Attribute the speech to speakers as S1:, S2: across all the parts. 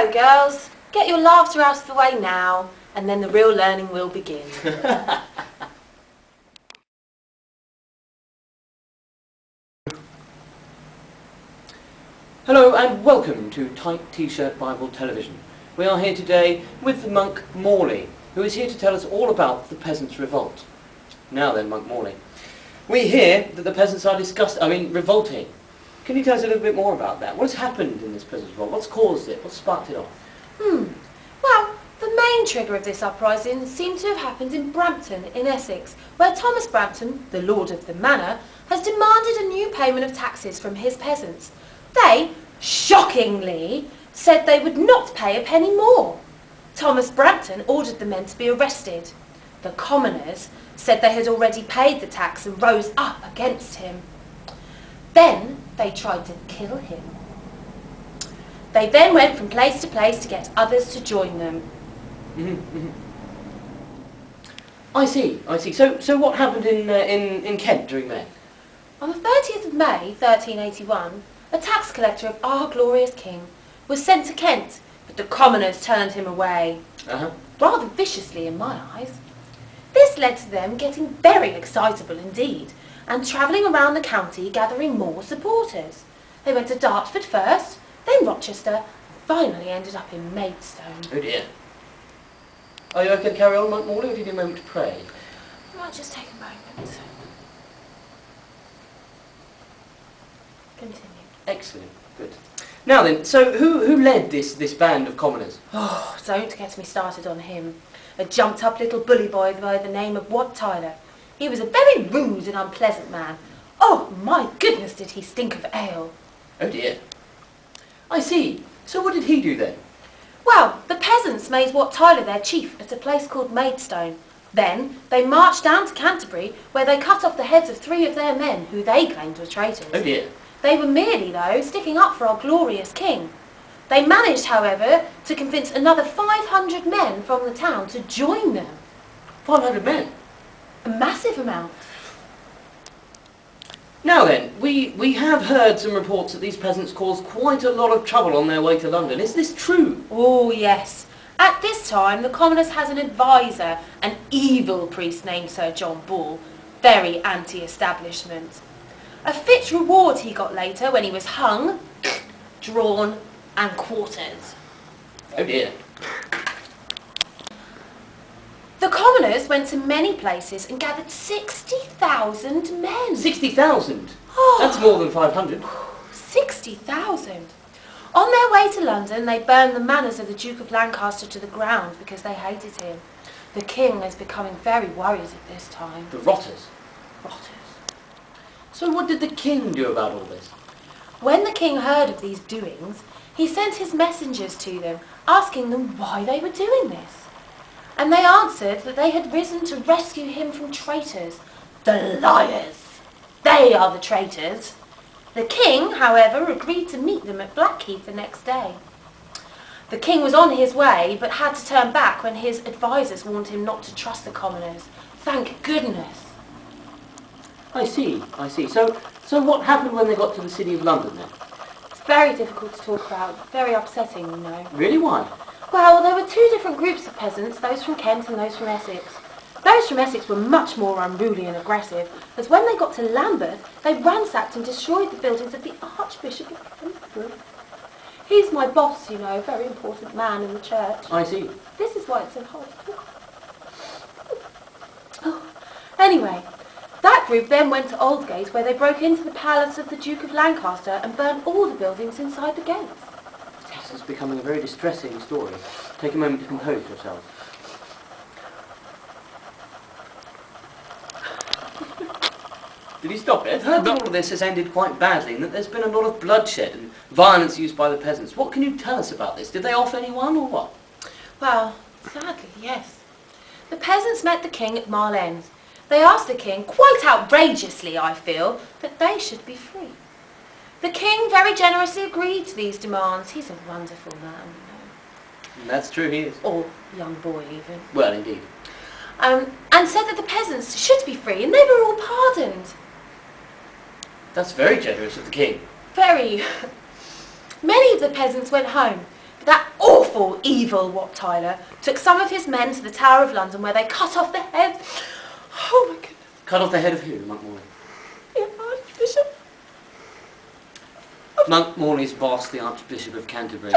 S1: So, girls, get your laughter out of the way now, and then the real learning will begin.
S2: Hello and welcome to Tight T-Shirt Bible Television. We are here today with the monk Morley, who is here to tell us all about the Peasants Revolt. Now then, Monk Morley, we hear that the peasants are revolting. Can you tell us a little bit more about that? What has happened in this Peasants Revolt? What's caused it? What's sparked it off?
S1: Well, the main trigger of this uprising seemed to have happened in Brampton in Essex, where Thomas Brampton, the lord of the manor, has demanded a new payment of taxes from his peasants. They, shockingly, said they would not pay a penny more. Thomas Brampton ordered the men to be arrested. The commoners said they had already paid the tax and rose up against him. Then they tried to kill him. They then went from place to place to get others to join them.
S2: I see. So what happened in Kent during May?
S1: On the 30th of May, 1381, a tax collector of our glorious king was sent to Kent, but the commoners turned him away. Rather viciously in my eyes. This led to them getting very excitable indeed, and travelling around the county gathering more supporters. They went to Dartford first, then Rochester, and finally ended up in Maidstone.
S2: Oh dear. Are you okay to carry on, Monk Morley, or if you need a moment to pray?
S1: I might just take a moment. Continue.
S2: Excellent. Good. Now then, so who led this band of commoners?
S1: Oh, don't get me started on him. A jumped-up little bully boy by the name of Wat Tyler. He was a very rude and unpleasant man. Oh, my goodness, did he stink of ale.
S2: Oh dear. I see. So what did he do then?
S1: Well, the peasants made Wat Tyler their chief at a place called Maidstone. Then they marched down to Canterbury, where they cut off the heads of 3 of their men, who they claimed were traitors.
S2: Oh dear.
S1: They were merely, though, sticking up for our glorious king. They managed, however, to convince another 500 men from the town to join them.
S2: 500 men?
S1: A massive amount.
S2: Now then, we have heard some reports that these peasants caused quite a lot of trouble on their way to London. Is this true?
S1: Oh, yes. At this time, the commoners had an advisor, an evil priest named Sir John Ball, very anti-establishment. A fit reward he got later when he was hung, drawn and quartered.
S2: Oh dear.
S1: The commoners went to many places and gathered 60,000 men.
S2: 60,000?
S1: Oh.
S2: That's more than 500.
S1: 60,000. On their way to London, they burned the manors of the Duke of Lancaster to the ground because they hated him. The king was becoming very worried at this time.
S2: The rotters?
S1: Rotters.
S2: So what did the king do about all this?
S1: When the king heard of these doings, he sent his messengers to them, asking them why they were doing this. And they answered that they had risen to rescue him from traitors. The liars! They are the traitors. The king, however, agreed to meet them at Blackheath the next day. The king was on his way, but had to turn back when his advisers warned him not to trust the commoners. Thank goodness.
S2: I see. So what happened when they got to the city of London then?
S1: It's very difficult to talk about, very upsetting, you know.
S2: Really, why?
S1: Well, there were 2 different groups of peasants, those from Kent and those from Essex. Those from Essex were much more unruly and aggressive, as when they got to Lambeth, they ransacked and destroyed the buildings of the Archbishop of Canterbury. He's my boss, you know, a very important man in the church.
S2: I see.
S1: This is why it's so hard to talk. Anyway, that group then went to Aldgate, where they broke into the palace of the Duke of Lancaster and burned all the buildings inside the gates.
S2: Yes, it's becoming a very distressing story. Take a moment to compose yourself. Did he stop it? I've heard that all of this has ended quite badly and that there's been a lot of bloodshed and violence used by the peasants. What can you tell us about this? Did they off anyone or what?
S1: Well, sadly, yes. The peasants met the king at Mile End. They asked the king, quite outrageously I feel, that they should be free. The king very generously agreed to these demands. He's a wonderful man, you know.
S2: That's true, he is.
S1: Or young boy, even.
S2: Well, indeed.
S1: And said that the peasants should be free, and they were all pardoned.
S2: That's very generous of the king.
S1: Very. Many of the peasants went home, That awful, evil Wat Tyler took some of his men to the Tower of London where they cut off the heads. Oh my goodness.
S2: Cut off the head of who, Monk Morley?
S1: The Archbishop.
S2: Monk Morley's boss, the Archbishop of Canterbury,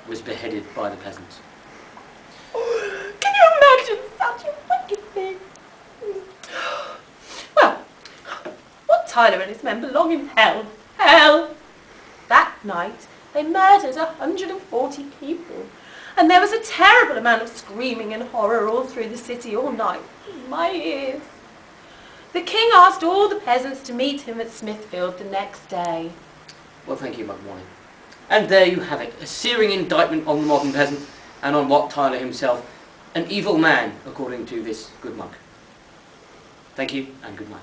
S2: was beheaded by the peasants.
S1: Can you imagine such a wicked thing? Well, Wat Tyler and his men belong in hell. Hell! That night, they murdered 140 people. And there was a terrible amount of screaming and horror all through the city all night. My ears. The king asked all the peasants to meet him at Smithfield the next day.
S2: Well, thank you, Monk Morley. And there you have it, a searing indictment on the modern peasant and on Wat Tyler himself, an evil man, according to this good monk. Thank you, and good night.